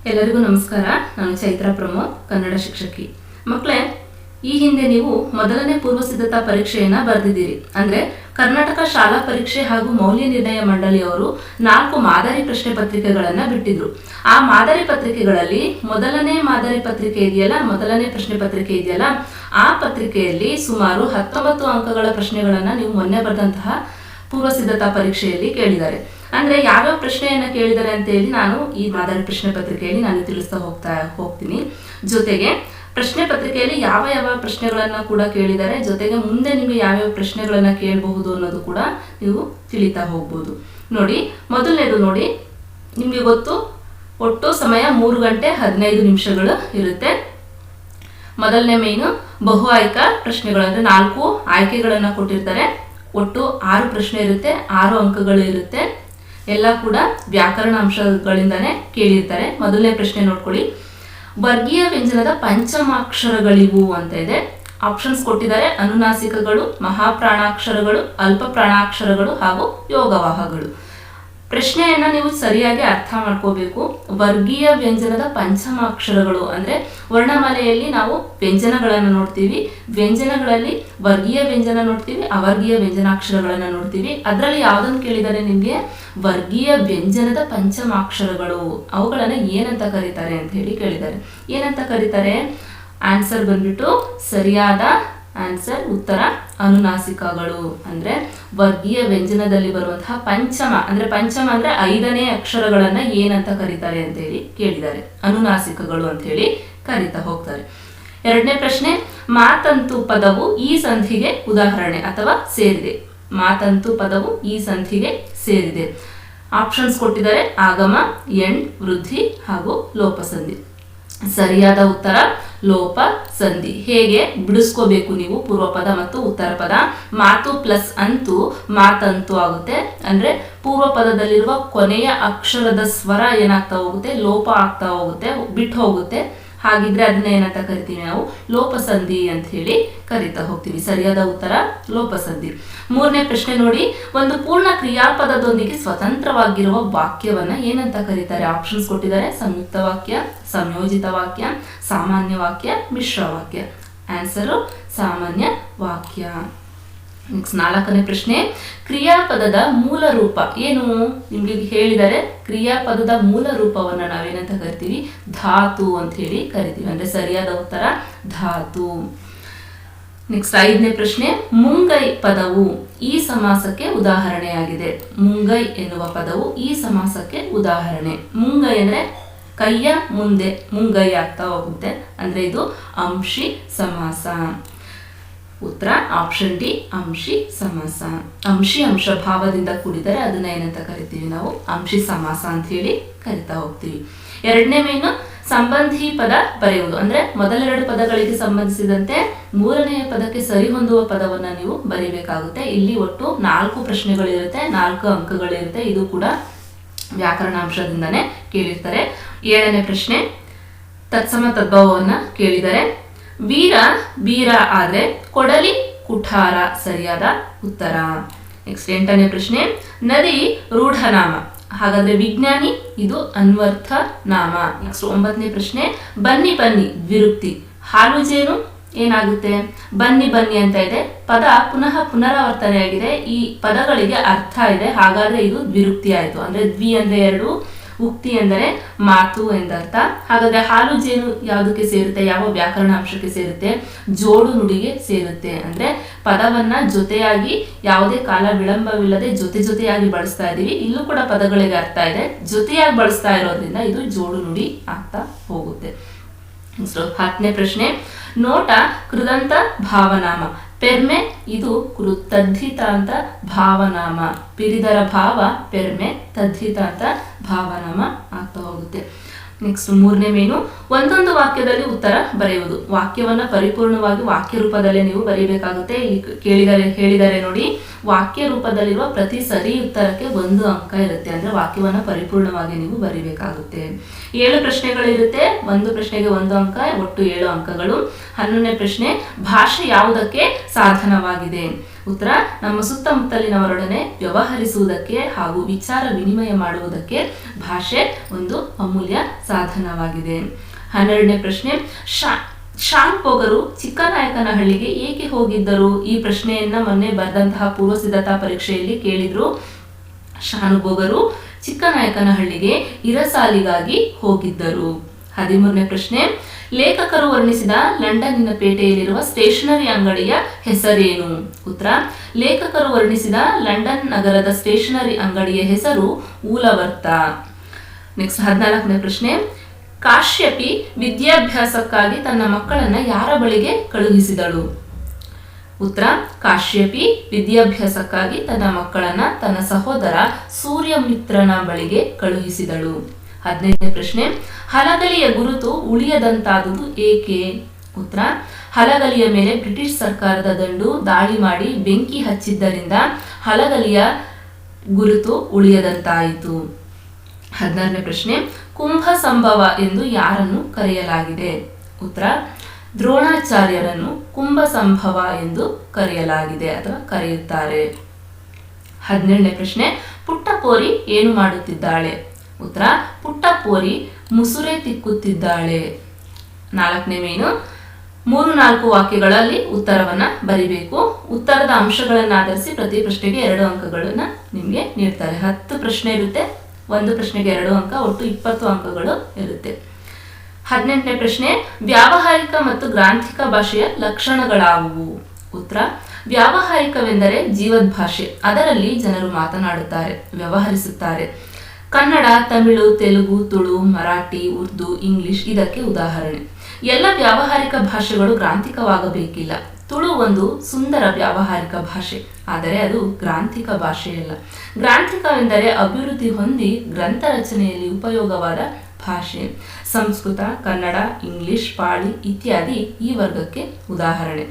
ಎಲ್ಲರಿಗೂ ನಮಸ್ಕಾರ. ನಾನು ಚೈತ್ರ ಪ್ರಮೋದ್, ಕನ್ನಡ ಶಿಕ್ಷಕಿ. ಮಕ್ಕಳೇ, ಈ ಹಿಂದೆ ನೀವು ಮೊದಲನೇ ಪೂರ್ವ ಸಿದ್ಧತಾ ಪರೀಕ್ಷೆಯನ್ನ ಬರೆದಿದ್ದೀರಿ. ಅಂದ್ರೆ ಕರ್ನಾಟಕ ಶಾಲಾ ಪರೀಕ್ಷೆ ಹಾಗೂ ಮೌಲ್ಯ ನಿರ್ಣಯ ಮಂಡಳಿಯವರು 4 ಮಾದರಿ ಪ್ರಶ್ನೆ ಪತ್ರಿಕೆಗಳನ್ನ ಬಿಟ್ಟಿದ್ರು. ಆ ಮಾದರಿ ಪತ್ರಿಕೆಗಳಲ್ಲಿ ಮೊದಲನೇ ಮಾದರಿ ಪತ್ರಿಕೆ ಇದೆಯಲ್ಲ, ಮೊದಲನೇ ಪ್ರಶ್ನೆ ಪತ್ರಿಕೆ ಇದೆಯಲ್ಲ, ಆ ಪತ್ರಿಕೆಯಲ್ಲಿ ಸುಮಾರು 19 ಅಂಕಗಳ ಪ್ರಶ್ನೆಗಳನ್ನ ನೀವು ಮೊನ್ನೆ ಬರೆದಂತಹ ಪೂರ್ವ ಸಿದ್ಧತಾ ಪರೀಕ್ಷೆಯಲ್ಲಿ ಕೇಳಿದ್ದಾರೆ. ಅಂದ್ರೆ ಯಾವ್ಯಾವ ಪ್ರಶ್ನೆಯನ್ನ ಕೇಳಿದ್ದಾರೆ ಅಂತ ಹೇಳಿ ನಾನು ಈ ಮಾದರಿ ಪ್ರಶ್ನೆ ಪತ್ರಿಕೆಯಲ್ಲಿ ನಾನು ತಿಳಿಸ್ತಾ ಹೋಗ್ತೀನಿ. ಜೊತೆಗೆ ಪ್ರಶ್ನೆ ಪತ್ರಿಕೆಯಲ್ಲಿ ಯಾವ ಯಾವ ಪ್ರಶ್ನೆಗಳನ್ನ ಕೂಡ ಕೇಳಿದ್ದಾರೆ, ಜೊತೆಗೆ ಮುಂದೆ ನಿಮಗೆ ಯಾವ್ಯಾವ ಪ್ರಶ್ನೆಗಳನ್ನ ಕೇಳಬಹುದು ಅನ್ನೋದು ಕೂಡ ನೀವು ತಿಳಿತಾ ಹೋಗ್ಬೋದು. ನೋಡಿ, ಮೊದಲನೇದು ನೋಡಿ, ನಿಮಗೆ ಗೊತ್ತು, ಒಟ್ಟು ಸಮಯ 3 ಗಂಟೆ 15 ನಿಮಿಷಗಳು ಇರುತ್ತೆ. ಮೊದಲನೇ ಮೇನು ಬಹು ಆಯ್ಕೆ ಪ್ರಶ್ನೆಗಳು, ಅಂದ್ರೆ 4 ಆಯ್ಕೆಗಳನ್ನ ಕೊಟ್ಟಿರ್ತಾರೆ. ಒಟ್ಟು 6 ಪ್ರಶ್ನೆ ಇರುತ್ತೆ, 6 ಅಂಕಗಳು ಇರುತ್ತೆ. ಎಲ್ಲ ಕೂಡ ವ್ಯಾಕರಣ ಅಂಶಗಳಿಂದಾನೇ ಕೇಳಿರ್ತಾರೆ. ಮೊದಲನೇ ಪ್ರಶ್ನೆ ನೋಡ್ಕೊಳ್ಳಿ. ವರ್ಗೀಯ ವ್ಯಂಜನದ ಪಂಚಮಾಕ್ಷರಗಳಿವು ಅಂತ ಇದೆ. ಆಪ್ಷನ್ಸ್ ಕೊಟ್ಟಿದ್ದಾರೆ: ಅನುನಾಸಿಕಗಳು, ಮಹಾಪ್ರಾಣಾಕ್ಷರಗಳು, ಅಲ್ಪ ಪ್ರಾಣಾಕ್ಷರಗಳು ಹಾಗೂ ಯೋಗವಾಹಗಳು. ಪ್ರಶ್ನೆಯನ್ನ ನೀವು ಸರಿಯಾಗಿ ಅರ್ಥ ಮಾಡ್ಕೋಬೇಕು. ವರ್ಗೀಯ ವ್ಯಂಜನದ ಪಂಚಮಾಕ್ಷರಗಳು ಅಂದ್ರೆ ವರ್ಣಮಾಲೆಯಲ್ಲಿ ನಾವು ವ್ಯಂಜನಗಳನ್ನು ನೋಡ್ತೀವಿ. ವ್ಯಂಜನಗಳಲ್ಲಿ ವರ್ಗೀಯ ವ್ಯಂಜನ ನೋಡ್ತೀವಿ, ಅವರ್ಗೀಯ ವ್ಯಂಜನಾಕ್ಷರಗಳನ್ನ ನೋಡ್ತೀವಿ. ಅದರಲ್ಲಿ ಯಾವ್ದನ್ನು ಕೇಳಿದರೆ ನಿಮ್ಗೆ ವರ್ಗೀಯ ವ್ಯಂಜನದ ಪಂಚಮಾಕ್ಷರಗಳು, ಅವುಗಳನ್ನ ಏನಂತ ಕರೀತಾರೆ ಅಂತ ಹೇಳಿ ಕೇಳಿದ್ದಾರೆ. ಏನಂತ ಕರೀತಾರೆ? ಆನ್ಸರ್ ಬಂದ್ಬಿಟ್ಟು ಸರಿಯಾದ ಆನ್ಸರ್ ಉತ್ತರ ಅನುನಾಸಿಕಗಳು. ಅಂದ್ರೆ ವರ್ಗೀಯ ವ್ಯಂಜನದಲ್ಲಿ ಬರುವಂತಹ ಪಂಚಮ ಅಂದ್ರೆ 5ನೇ ಅಕ್ಷರಗಳನ್ನ ಏನಂತ ಕರೀತಾರೆ ಅಂತ ಹೇಳಿ ಕೇಳಿದ್ದಾರೆ. ಅನುನಾಸಿಕಗಳು ಅಂತ ಹೇಳಿ ಕರೀತಾ ಹೋಗ್ತಾರೆ. ಎರಡನೇ ಪ್ರಶ್ನೆ, ಮಾತಂತು ಪದವು ಈ ಸಂಧಿಗೆ ಉದಾಹರಣೆ ಅಥವಾ ಸೇರಿದೆ. ಮಾತಂತು ಪದವು ಈ ಸಂಧಿಗೆ ಸೇರಿದೆ. ಆಪ್ಷನ್ಸ್ ಕೊಟ್ಟಿದ್ದಾರೆ: ಆಗಮ, ಎಣ್, ವೃದ್ಧಿ ಹಾಗೂ ಲೋಪಸಂಧಿ. ಸರಿಯಾದ ಉತ್ತರ ಲೋಪ ಸಂಧಿ. ಹೇಗೆ ಬಿಡಿಸ್ಕೋಬೇಕು ನೀವು ಪೂರ್ವ ಪದ ಮತ್ತು ಉತ್ತರ ಪದ. ಮಾತು ಪ್ಲಸ್ ಅಂತು ಮಾತಂತು ಆಗುತ್ತೆ. ಅಂದ್ರೆ ಪೂರ್ವ ಪದದಲ್ಲಿರುವ ಕೊನೆಯ ಅಕ್ಷರದ ಸ್ವರ ಏನಾಗ್ತಾ ಹೋಗುತ್ತೆ, ಲೋಪ ಆಗ್ತಾ ಹೋಗುತ್ತೆ, ಬಿಟ್ಟು ಹೋಗುತ್ತೆ. ಹಾಗಿದ್ರೆ ಅದನ್ನ ಏನಂತ ಕರಿತೀವಿ ನಾವು? ಲೋಪಸಂಧಿ ಅಂತ ಹೇಳಿ ಕರಿತಾ ಹೋಗ್ತೀವಿ. ಸರಿಯಾದ ಉತ್ತರ ಲೋಪಸಂಧಿ. ಮೂರನೇ ಪ್ರಶ್ನೆ ನೋಡಿ, ಒಂದು ಪೂರ್ಣ ಕ್ರಿಯಾಪದದೊಂದಿಗೆ ಸ್ವತಂತ್ರವಾಗಿರುವ ವಾಕ್ಯವನ್ನ ಏನಂತ ಕರೀತಾರೆ? ಆಪ್ಷನ್ಸ್ ಕೊಟ್ಟಿದ್ದಾರೆ: ಸಂಯುಕ್ತ ವಾಕ್ಯ, ಸಂಯೋಜಿತ ವಾಕ್ಯ, ಸಾಮಾನ್ಯ ವಾಕ್ಯ, ಮಿಶ್ರ ವಾಕ್ಯ. ಆನ್ಸರು ಸಾಮಾನ್ಯ ವಾಕ್ಯ. ನೆಕ್ಸ್ಟ್ 4ನೇ ಪ್ರಶ್ನೆ, ಕ್ರಿಯಾಪದದ ಮೂಲ ರೂಪ ಏನು? ನಿಮ್ಗೆ ಹೇಳಿದರೆ ಕ್ರಿಯಾಪದದ ಮೂಲ ರೂಪವನ್ನ ನಾವೇನಂತ ಕರಿತೀವಿ? ಧಾತು ಅಂತ ಹೇಳಿ ಕರಿತೀವಿ. ಅಂದ್ರೆ ಸರಿಯಾದ ಉತ್ತರ ಧಾತು. ನೆಕ್ಸ್ಟ್ 5ನೇ ಪ್ರಶ್ನೆ, ಮುಂಗೈ ಪದವು ಈ ಸಮಾಸಕ್ಕೆ ಉದಾಹರಣೆಯಾಗಿದೆ. ಮುಂಗೈ ಎನ್ನುವ ಪದವು ಈ ಸಮಾಸಕ್ಕೆ ಉದಾಹರಣೆ. ಮುಂಗೈ ಅಂದ್ರೆ ಕೈಯ ಮುಂದೆ ಮುಂಗೈ ಆಗ್ತಾ ಹೋಗುತ್ತೆ. ಅಂದ್ರೆ ಇದು ಅಂಶಿ ಸಮಾಸ. ಉತ್ತರ ಆಪ್ಷನ್ ಡಿ, ಅಂಶಿ ಸಮಾಸ. ಅಂಶಿ ಅಂಶ ಭಾವದಿಂದ ಕೂಡಿದರೆ ಅದನ್ನ ಏನಂತ ಕರಿತೀವಿ ನಾವು? ಅಂಶಿ ಸಮಾಸ ಅಂತ ಹೇಳಿ ಕರಿತಾ ಹೋಗ್ತೀವಿ. ಎರಡನೇ ಮೇನು ಸಂಬಂಧಿ ಪದ ಬರೆಯುವುದು. ಅಂದ್ರೆ ಮೊದಲೆರಡು ಪದಗಳಿಗೆ ಸಂಬಂಧಿಸಿದಂತೆ 3ನೇ ಪದಕ್ಕೆ ಸರಿ ಹೊಂದುವ ಪದವನ್ನ ನೀವು ಬರೀಬೇಕಾಗುತ್ತೆ. ಇಲ್ಲಿ ಒಟ್ಟು 4 ಪ್ರಶ್ನೆಗಳಿರುತ್ತೆ, 4 ಅಂಕಗಳಿರುತ್ತೆ. ಇದು ಕೂಡ ವ್ಯಾಕರಣಾಂಶದಿಂದಾನೇ ಕೇಳಿರ್ತಾರೆ. 7ನೇ ಪ್ರಶ್ನೆ, ತತ್ಸಮ ತದ್ಭವವನ್ನ ಕೇಳಿದರೆ. ವೀರ ಬೀರ ಆದ್ರೆ ಕೊಡಲಿ ಕುಠಾರ ಸರಿಯಾದ ಉತ್ತರ. ನೆಕ್ಸ್ಟ್ 8ನೇ ಪ್ರಶ್ನೆ, ನದಿ ರೂಢನಾಮ. ಹಾಗಾದ್ರೆ ವಿಜ್ಞಾನಿ ಇದು ಅನ್ವರ್ಥ ನಾಮ. ನೆಕ್ಸ್ಟ್ 9ನೇ ಪ್ರಶ್ನೆ, ಬನ್ನಿ ಬನ್ನಿ ದ್ವಿರುಕ್ತಿ. ಹಾಲು ಜೇನು ಏನಾಗುತ್ತೆ? ಬನ್ನಿ ಬನ್ನಿ ಅಂತ ಇದೆ. ಪದ ಪುನಃ ಪುನರಾವರ್ತನೆ ಆಗಿದೆ. ಈ ಪದಗಳಿಗೆ ಅರ್ಥ ಇದೆ, ಹಾಗಾದ್ರೆ ಇದು ದ್ವಿರುಕ್ತಿ ಆಯ್ತು. ಅಂದ್ರೆ ದ್ವಿ ಅಂದ್ರೆ 2, ಉಕ್ತಿ ಎಂದರೆ ಮಾತು ಎಂದರ್ಥ. ಹಾಗಾದ್ರೆ ಹಾಲು ಜೇನು ಯಾವುದಕ್ಕೆ ಸೇರುತ್ತೆ? ಯಾವ ವ್ಯಾಕರಣಾಂಶಕ್ಕೆ ಸೇರುತ್ತೆ? ಜೋಡು ನುಡಿಗೆ ಸೇರುತ್ತೆ. ಅಂದ್ರೆ ಪದವನ್ನ ಜೊತೆಯಾಗಿ ಯಾವುದೇ ಕಾಲ ವಿಳಂಬವಿಲ್ಲದೆ ಜೊತೆಯಾಗಿ ಬಳಸ್ತಾ ಇದೀವಿ. ಇಲ್ಲೂ ಕೂಡ ಪದಗಳಿಗೆ ಅರ್ಥ ಇದೆ, ಜೊತೆಯಾಗಿ ಬಳಸ್ತಾ ಇರೋದ್ರಿಂದ ಇದು ಜೋಡು ನುಡಿ ಆಗ್ತಾ ಹೋಗುತ್ತೆ. 10ನೇ ಪ್ರಶ್ನೆ, ನೋಟ ಕೃದಂತ ಭಾವನಾಮ. ಪೆರ್ಮೆ ಇದು ತದ್ಧಿತಾಂತ ಭಾವನಾಮ. ಪಿರಿದರ ಭಾವ ಪೆರ್ಮೆ, ತದ್ಧಿತಾಂತ ಭಾವನಾಮ ಆಗ್ತಾ ಹೋಗುತ್ತೆ. ನೆಕ್ಸ್ಟ್ 3ನೇ ಮೇನು, ಒಂದೊಂದು ವಾಕ್ಯದಲ್ಲಿ ಉತ್ತರ ಬರೆಯುವುದು. ವಾಕ್ಯವನ್ನ ಪರಿಪೂರ್ಣವಾಗಿ ವಾಕ್ಯ ರೂಪದಲ್ಲೇ ನೀವು ಬರೀಬೇಕಾಗುತ್ತೆ. ಇಲ್ಲಿ ಹೇಳಿದರೆ ನೋಡಿ, ವಾಕ್ಯ ರೂಪದಲ್ಲಿರುವ ಪ್ರತಿ ಸರಿ ಉತ್ತರಕ್ಕೆ 1 ಅಂಕ ಇರುತ್ತೆ. ಅಂದ್ರೆ ವಾಕ್ಯವನ್ನ ಪರಿಪೂರ್ಣವಾಗಿ ನೀವು ಬರೀಬೇಕಾಗುತ್ತೆ. 7 ಪ್ರಶ್ನೆಗಳಿರುತ್ತೆ, 1 ಪ್ರಶ್ನೆಗೆ 1 ಅಂಕ, ಒಟ್ಟು 7 ಅಂಕಗಳು. 11ನೇ ಪ್ರಶ್ನೆ, ಭಾಷೆ ಯಾವುದಕ್ಕೆ ಸಾಧನವಾಗಿದೆ? ಉತ್ತರ, ನಮ್ಮ ಸುತ್ತಮುತ್ತಲಿನವರೊಡನೆ ವ್ಯವಹರಿಸುವುದಕ್ಕೆ ಹಾಗೂ ವಿಚಾರ ವಿನಿಮಯ ಮಾಡುವುದಕ್ಕೆ ಭಾಷೆ ಒಂದು ಅಮೂಲ್ಯ ಸಾಧನವಾಗಿದೆ. 12ನೇ ಪ್ರಶ್ನೆ, ಶಾನುಭೋಗರು ಚಿಕ್ಕನಾಯಕನಹಳ್ಳಿಗೆ ಏಕೆ ಹೋಗಿದ್ದರು? ಈ ಪ್ರಶ್ನೆಯನ್ನ ಮೊನ್ನೆ ಬರೆದಂತಹ ಪೂರ್ವ ಸಿದ್ಧತಾ ಪರೀಕ್ಷೆಯಲ್ಲಿ ಕೇಳಿದ್ರು. ಶಾನುಭೋಗರು ಚಿಕ್ಕನಾಯಕನಹಳ್ಳಿಗೆ ಇರಸಾಲಿಗಾಗಿ ಹೋಗಿದ್ದರು. 13ನೇ ಪ್ರಶ್ನೆ, ಲೇಖಕರು ವರ್ಣಿಸಿದ ಲಂಡನ್ನಿನ ಪೇಟೆಯಲ್ಲಿರುವ ಸ್ಟೇಷನರಿ ಅಂಗಡಿಯ ಹೆಸರೇನು? ಉತ್ತರ, ಲೇಖಕರು ವರ್ಣಿಸಿದ ಲಂಡನ್ ನಗರದ ಸ್ಟೇಷನರಿ ಅಂಗಡಿಯ ಹೆಸರು ಊಲವರ್ತ. ನೆಕ್ಸ್ಟ್ 14ನೇ ಪ್ರಶ್ನೆ, ಕಾಶ್ಯಪಿ ವಿದ್ಯಾಭ್ಯಾಸಕ್ಕಾಗಿ ತನ್ನ ಮಕ್ಕಳನ್ನ ಯಾರ ಬಳಿಗೆ ಕಳುಹಿಸಿದಳು? ಉತ್ತರ, ಕಾಶ್ಯಪಿ ವಿದ್ಯಾಭ್ಯಾಸಕ್ಕಾಗಿ ತನ್ನ ಮಕ್ಕಳನ್ನ ತನ್ನ ಸಹೋದರ ಸೂರ್ಯಮಿತ್ರನ ಬಳಿಗೆ ಕಳುಹಿಸಿದಳು. 15ನೇ ಪ್ರಶ್ನೆ, ಹಲಗಲಿಯ ಗುರುತು ಉಳಿಯದಂತಾದುದು ಏಕೆ? ಉತ್ತರ, ಹಲಗಲಿಯ ಮೇಲೆ ಬ್ರಿಟಿಷ್ ಸರ್ಕಾರದ ದಂಡು ದಾಳಿ ಮಾಡಿ ಬೆಂಕಿ ಹಚ್ಚಿದ್ದರಿಂದ ಹಲಗಲಿಯ ಗುರುತು ಉಳಿಯದಂತಾಯಿತು. 16ನೇ ಪ್ರಶ್ನೆ, ಕುಂಭ ಸಂಭವ ಎಂದು ಯಾರನ್ನು ಕರೆಯಲಾಗಿದೆ? ಉತ್ತರ, ದ್ರೋಣಾಚಾರ್ಯರನ್ನು ಕುಂಭ ಸಂಭವ ಎಂದು ಕರೆಯಲಾಗಿದೆ ಅಥವಾ ಕರೆಯುತ್ತಾರೆ. 17ನೇ ಪ್ರಶ್ನೆ, ಪುಟ್ಟಪೋರಿ ಏನು ಮಾಡುತ್ತಿದ್ದಾಳೆ? ಉತ್ತರ, ಪುಟ್ಟಪೋರಿ ಮುಸುರೆ ತಿಕ್ಕುತ್ತಿದ್ದಾಳೆ. 4ನೇ ಮೇನು, 3-4 ವಾಕ್ಯಗಳಲ್ಲಿ ಉತ್ತರವನ್ನ ಬರಿಬೇಕು. ಉತ್ತರದ ಅಂಶಗಳನ್ನು ಆಧರಿಸಿ ಪ್ರತಿ ಪ್ರಶ್ನೆಗೆ 2 ಅಂಕಗಳನ್ನ ನಿಮಗೆ ನೀಡ್ತಾರೆ. 10 ಪ್ರಶ್ನೆ ಇರುತ್ತೆ, ಒಂದು ಪ್ರಶ್ನೆಗೆ 2 ಅಂಕ, ಒಟ್ಟು 20 ಅಂಕಗಳು ಇರುತ್ತೆ. 18ನೇ ಪ್ರಶ್ನೆ, ವ್ಯಾವಹಾರಿಕ ಮತ್ತು ಗ್ರಾಂಥಿಕ ಭಾಷೆಯ ಲಕ್ಷಣಗಳಾವುವು? ಉತ್ತರ, ವ್ಯಾವಹಾರಿಕವೆಂದರೆ ಜೀವದ್ ಭಾಷೆ, ಅದರಲ್ಲಿ ಜನರು ಮಾತನಾಡುತ್ತಾರೆ, ವ್ಯವಹರಿಸುತ್ತಾರೆ. ಕನ್ನಡ, ತಮಿಳು, ತೆಲುಗು, ತುಳು, ಮರಾಠಿ, ಉರ್ದು, ಇಂಗ್ಲಿಷ್ ಇದಕ್ಕೆ ಉದಾಹರಣೆ. ಎಲ್ಲ ವ್ಯಾವಹಾರಿಕ ಭಾಷೆಗಳು ಗ್ರಾಂಥಿಕವಾಗಬೇಕಿಲ್ಲ. ತುಳು ಒಂದು ಸುಂದರ ವ್ಯಾವಹಾರಿಕ ಭಾಷೆ, ಆದರೆ ಅದು ಗ್ರಾಂಥಿಕ ಭಾಷೆಯಲ್ಲ. ಗ್ರಾಂಥಿಕವೆಂದರೆ ಅಭಿವೃದ್ಧಿ ಹೊಂದಿ ಗ್ರಂಥ ರಚನೆಯಲ್ಲಿ ಉಪಯೋಗವಾದ ಭಾಷೆ. ಸಂಸ್ಕೃತ, ಕನ್ನಡ, ಇಂಗ್ಲಿಷ್, ಪಾಳಿ ಇತ್ಯಾದಿ ಈ ವರ್ಗಕ್ಕೆ ಉದಾಹರಣೆ.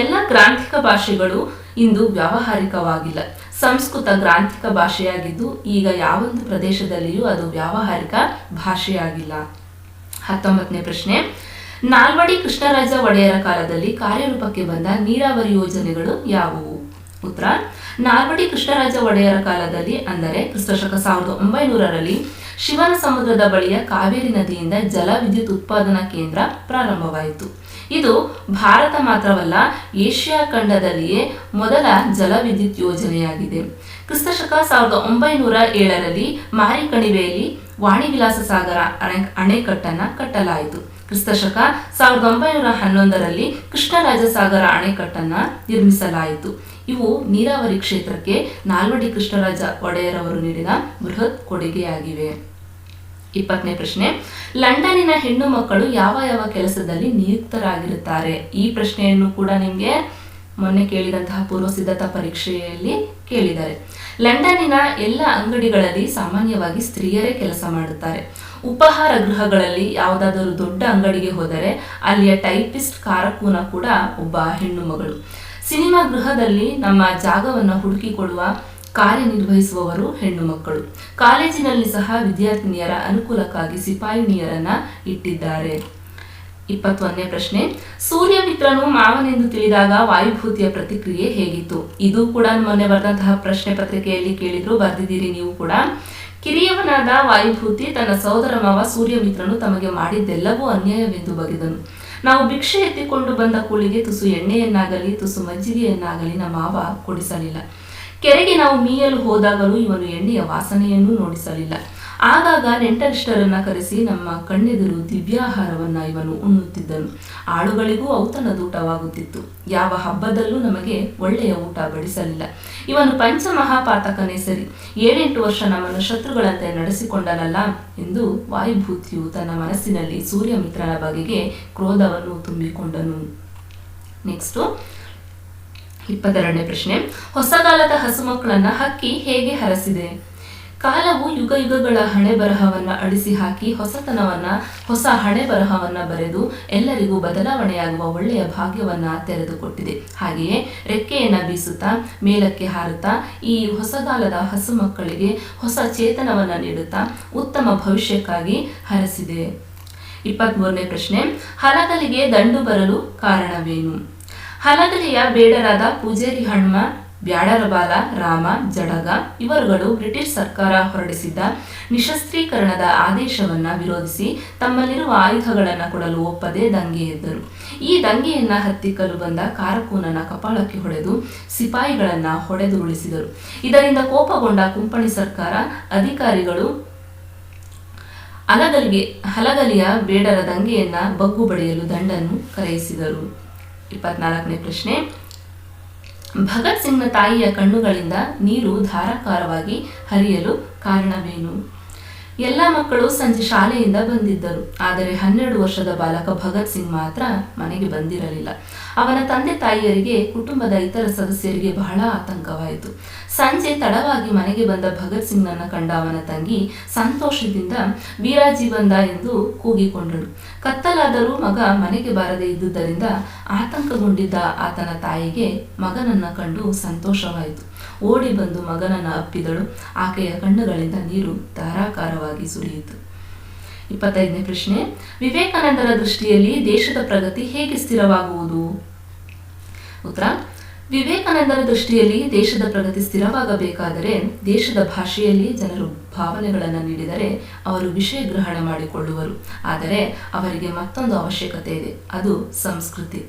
ಎಲ್ಲ ಗ್ರಾಂಥಿಕ ಭಾಷೆಗಳು ಇಂದು ವ್ಯಾವಹಾರಿಕವಾಗಿಲ್ಲ. ಸಂಸ್ಕೃತ ಗ್ರಾಂಥಿಕ ಭಾಷೆಯಾಗಿದ್ದು ಈಗ ಯಾವೊಂದು ಪ್ರದೇಶದಲ್ಲಿಯೂ ಅದು ವ್ಯಾವಹಾರಿಕ ಭಾಷೆಯಾಗಿಲ್ಲ. 19ನೇ ಪ್ರಶ್ನೆ, ನಾಲ್ವಡಿ ಕೃಷ್ಣರಾಜ ಒಡೆಯರ ಕಾಲದಲ್ಲಿ ಕಾರ್ಯರೂಪಕ್ಕೆ ಬಂದ ನೀರಾವರಿ ಯೋಜನೆಗಳು ಯಾವುವು? ಉತ್ತರ, ನಾಲ್ವಡಿ ಕೃಷ್ಣರಾಜ ಒಡೆಯರ ಕಾಲದಲ್ಲಿ ಅಂದರೆ ಕ್ರಿಸ್ತಶಕ 1900ರಲ್ಲಿ ಶಿವನ ಸಮುದ್ರದ ಬಳಿಯ ಕಾವೇರಿ ನದಿಯಿಂದ ಜಲ ವಿದ್ಯುತ್ ಉತ್ಪಾದನಾ ಕೇಂದ್ರ ಪ್ರಾರಂಭವಾಯಿತು. ಇದು ಭಾರತ ಮಾತ್ರವಲ್ಲ, ಏಷ್ಯಾ ಖಂಡದಲ್ಲಿಯೇ ಮೊದಲ ಜಲ ವಿದ್ಯುತ್ ಯೋಜನೆಯಾಗಿದೆ. ಕ್ರಿಸ್ತಶಕ 1907ರಲ್ಲಿ ಮಾರಿಕಣಿವೆಯಲ್ಲಿ ವಾಣಿವಿಲಾಸ ಸಾಗರ ಅಣೆಕಟ್ಟನ್ನು ಕಟ್ಟಲಾಯಿತು. ಕ್ರಿಸ್ತಶಕ 1911ರಲ್ಲಿ ಕೃಷ್ಣರಾಜ ಸಾಗರ ಅಣೆಕಟ್ಟನ್ನು ನಿರ್ಮಿಸಲಾಯಿತು. ಇವು ನೀರಾವರಿ ಕ್ಷೇತ್ರಕ್ಕೆ ನಾಲ್ವಡಿ ಕೃಷ್ಣರಾಜ ಒಡೆಯರವರು ನೀಡಿದ ಬೃಹತ್ ಕೊಡುಗೆಯಾಗಿವೆ. 20ನೇ ಪ್ರಶ್ನೆ, ಲಂಡನ್ನಿನ ಹೆಣ್ಣು ಮಕ್ಕಳು ಯಾವ ಯಾವ ಕೆಲಸದಲ್ಲಿ ನಿಯುಕ್ತರಾಗಿರುತ್ತಾರೆ? ಈ ಪ್ರಶ್ನೆಯನ್ನು ಕೂಡ ನಿಮಗೆ ಮೊನ್ನೆ ಕೇಳಿದಂತಹ ಪೂರ್ವ ಸಿದ್ಧತಾ ಪರೀಕ್ಷೆಯಲ್ಲಿ ಕೇಳಿದ್ದಾರೆ. ಲಂಡನ್ನಿನ ಎಲ್ಲ ಅಂಗಡಿಗಳಲ್ಲಿ ಸಾಮಾನ್ಯವಾಗಿ ಸ್ತ್ರೀಯರೇ ಕೆಲಸ ಮಾಡುತ್ತಾರೆ. ಉಪಹಾರ ಗೃಹಗಳಲ್ಲಿ ಯಾವುದಾದರೂ ದೊಡ್ಡ ಅಂಗಡಿಗೆ ಹೋದರೆ ಅಲ್ಲಿಯ ಟೈಪಿಸ್ಟ್ ಕಾರಕೂನ ಕೂಡ ಒಬ್ಬ ಹೆಣ್ಣು ಮಗಳು. ಸಿನಿಮಾ ಗೃಹದಲ್ಲಿ ನಮ್ಮ ಜಾಗವನ್ನು ಹುಡುಕಿಕೊಡುವ ಕಾರ್ಯನಿರ್ವಹಿಸುವವರು ಹೆಣ್ಣು ಮಕ್ಕಳು. ಕಾಲೇಜಿನಲ್ಲಿ ಸಹ ವಿದ್ಯಾರ್ಥಿನಿಯರ ಅನುಕೂಲಕ್ಕಾಗಿ ಸಿಪಾಯಿಣಿಯರನ್ನ ಇಟ್ಟಿದ್ದಾರೆ. 21ನೇ ಪ್ರಶ್ನೆ, ಸೂರ್ಯಮಿತ್ರನು ಮಾವನೆಂದು ತಿಳಿದಾಗ ವಾಯುಭೂತಿಯ ಪ್ರತಿಕ್ರಿಯೆ ಹೇಗಿತ್ತು? ಇದು ಕೂಡ ಮೊನ್ನೆ ಬರೆದಂತಹ ಪ್ರಶ್ನೆ ಪತ್ರಿಕೆಯಲ್ಲಿ ಕೇಳಿದ್ರು, ಬರೆದಿದ್ದೀರಿ ನೀವು ಕೂಡ. ಕಿರಿಯವನಾದ ವಾಯುಭೂತಿ ತನ್ನ ಸೋದರ ಮಾವ ಸೂರ್ಯಮಿತ್ರನು ತಮಗೆ ಮಾಡಿದ್ದೆಲ್ಲವೂ ಅನ್ಯಾಯವೆಂದು ಬಗೆದನು. ನಾವು ಭಿಕ್ಷೆ ಎತ್ತಿಕೊಂಡು ಬಂದ ಕೂಳಿಗೆ ತುಸು ಎಣ್ಣೆಯನ್ನಾಗಲಿ ತುಸು ಮಜ್ಜಿಗೆಯನ್ನಾಗಲಿ ನಮ್ಮ ಮಾವ ಕೊಡಿಸಲಿಲ್ಲ. ಕೆರೆಗೆ ನಾವು ಮೀಯಲು ಹೋದಾಗಲೂ ಇವನು ಎಣ್ಣೆಯ ವಾಸನೆಯನ್ನೂ ನೋಡಿಸಲಿಲ್ಲ. ಆಗಾಗ ನೆಂಟರಿಷ್ಟರನ್ನ ಕರೆಸಿ ನಮ್ಮ ಕಣ್ಣೆದುರು ದಿವ್ಯಾಹಾರವನ್ನ ಇವನು ಉಣ್ಣುತ್ತಿದ್ದನು. ಆಳುಗಳಿಗೂ ಔತಣದೂಟವಾಗುತ್ತಿತ್ತು. ಯಾವ ಹಬ್ಬದಲ್ಲೂ ನಮಗೆ ಒಳ್ಳೆಯ ಊಟ ಬಡಿಸಲಿಲ್ಲ. ಇವನು ಪಂಚಮಹಾಪಾತಕನೇ ಸರಿ. 7-8 ವರ್ಷ ನಮ್ಮನ್ನು ಶತ್ರುಗಳಂತೆ ನಡೆಸಿಕೊಂಡನಲ್ಲ ಎಂದು ವಾಯುಭೂತಿಯು ತನ್ನ ಮನಸ್ಸಿನಲ್ಲಿ ಸೂರ್ಯಮಿತ್ರನ ಬಗೆಗೆ ಕ್ರೋಧವನ್ನು ತುಂಬಿಕೊಂಡನು. ನೆಕ್ಸ್ಟ್ 22ನೇ ಪ್ರಶ್ನೆ, ಹೊಸಗಾಲದ ಹಸುಮಕ್ಕಳನ್ನ ಹಕ್ಕಿ ಹೇಗೆ ಹರಸಿದೆ? ಕಾಲವು ಯುಗ ಯುಗಗಳ ಹಣೆ ಬರಹವನ್ನ ಅಳಿಸಿ ಹಾಕಿ ಹೊಸ ಹಣೆ ಬರಹವನ್ನ ಬರೆದು ಎಲ್ಲರಿಗೂ ಬದಲಾವಣೆಯಾಗುವ ಒಳ್ಳೆಯ ಭಾಗ್ಯವನ್ನ ತೆರೆದುಕೊಟ್ಟಿದೆ. ಹಾಗೆಯೇ ರೆಕ್ಕೆಯನ್ನ ಬೀಸುತ್ತಾ ಮೇಲಕ್ಕೆ ಹಾರುತ್ತಾ ಈ ಹೊಸಗಾಲದ ಹಸು ಮಕ್ಕಳಿಗೆ ಹೊಸ ಚೇತನವನ್ನ ನೀಡುತ್ತಾ ಉತ್ತಮ ಭವಿಷ್ಯಕ್ಕಾಗಿ ಹರಸಿದೆ. 23ನೇ ಪ್ರಶ್ನೆ, ಹಲಗಲಿಗೆ ದಂಡು ಬರಲು ಕಾರಣವೇನು? ಹಲಗಲಿಯ ಬೇಡರಾದ ಪೂಜೇರಿ ಹನುಮ ಬ್ಯಾಡರಬಾಲ, ರಾಮ, ಜಡಗ ಇವರುಗಳು ಬ್ರಿಟಿಷ್ ಸರ್ಕಾರ ಹೊರಡಿಸಿದ್ದ ನಿಶಸ್ತ್ರೀಕರಣದ ಆದೇಶವನ್ನು ವಿರೋಧಿಸಿ ತಮ್ಮಲ್ಲಿರುವ ಆಯುಧಗಳನ್ನು ಕೊಡಲು ಒಪ್ಪದೆ ದಂಗೆ ಎದ್ದರು. ಈ ದಂಗೆಯನ್ನ ಹತ್ತಿಕ್ಕಲು ಬಂದ ಕಾರಕೂನನ ಕಪಾಳಕ್ಕೆ ಹೊಡೆದು ಸಿಪಾಯಿಗಳನ್ನ ಹೊಡೆದು ಉಳಿಸಿದರು. ಇದರಿಂದ ಕೋಪಗೊಂಡ ಕುಂಪಣಿ ಸರ್ಕಾರ ಅಧಿಕಾರಿಗಳು ಹಲಗಲಿಯ ಬೇಡರ ದಂಗೆಯನ್ನ ಬಗ್ಗು ಬಡಿಯಲು ದಂಡನ್ನು ಕರೆಯಿಸಿದರು. 24ನೇ ಪ್ರಶ್ನೆ, ಭಗತ್ ಸಿಂಗ್ನ ತಾಯಿಯ ಕಣ್ಣುಗಳಿಂದ ನೀರು ಧಾರಾಕಾರವಾಗಿ ಹರಿಯಲು ಕಾರಣವೇನು? ಎಲ್ಲ ಮಕ್ಕಳು ಸಂಜೆ ಶಾಲೆಯಿಂದ ಬಂದಿದ್ದರು. ಆದರೆ 12 ವರ್ಷದ ಬಾಲಕ ಭಗತ್ ಸಿಂಗ್ ಮಾತ್ರ ಮನೆಗೆ ಬಂದಿರಲಿಲ್ಲ. ಅವನ ತಂದೆ ತಾಯಿಯರಿಗೆ, ಕುಟುಂಬದ ಇತರ ಸದಸ್ಯರಿಗೆ ಬಹಳ ಆತಂಕವಾಯಿತು. ಸಂಜೆ ತಡವಾಗಿ ಮನೆಗೆ ಬಂದ ಭಗತ್ ಸಿಂಗ್ನನ್ನು ಕಂಡ ಅವನ ತಂಗಿ ಸಂತೋಷದಿಂದ ವೀರಾಜಿ ಬಂದ ಎಂದು ಕೂಗಿಕೊಂಡಳು. ಕತ್ತಲಾದರೂ ಮಗ ಮನೆಗೆ ಬಾರದೆ ಇದ್ದುದರಿಂದ ಆತಂಕಗೊಂಡಿದ್ದ ಆತನ ತಾಯಿಗೆ ಮಗನನ್ನ ಕಂಡು ಸಂತೋಷವಾಯಿತು. ಓಡಿ ಬಂದು ಮಗನನ್ನು ಅಪ್ಪಿದಳು. ಆಕೆಯ ಕಣ್ಣುಗಳಿಂದ ನೀರು ಧಾರಾಕಾರವಾಗಿ ಸುರಿಯಿತು. 25ನೇ ಪ್ರಶ್ನೆ, ವಿವೇಕಾನಂದರ ದೃಷ್ಟಿಯಲ್ಲಿ ದೇಶದ ಪ್ರಗತಿ ಹೇಗೆ ಸ್ಥಿರವಾಗುವುದು? ಉತ್ತರ: ವಿವೇಕಾನಂದರ ದೃಷ್ಟಿಯಲ್ಲಿ ದೇಶದ ಪ್ರಗತಿ ಸ್ಥಿರವಾಗಬೇಕಾದರೆ ದೇಶದ ಭಾಷೆಯಲ್ಲಿ ಜನರು ಭಾವನೆಗಳನ್ನು ನೀಡಿದರೆ ಅವರು ವಿಷಯ ಗ್ರಹಣ ಮಾಡಿಕೊಳ್ಳುವರು. ಆದರೆ ಅವರಿಗೆ ಮತ್ತೊಂದು ಅವಶ್ಯಕತೆ ಇದೆ, ಅದು ಸಂಸ್ಕೃತಿ.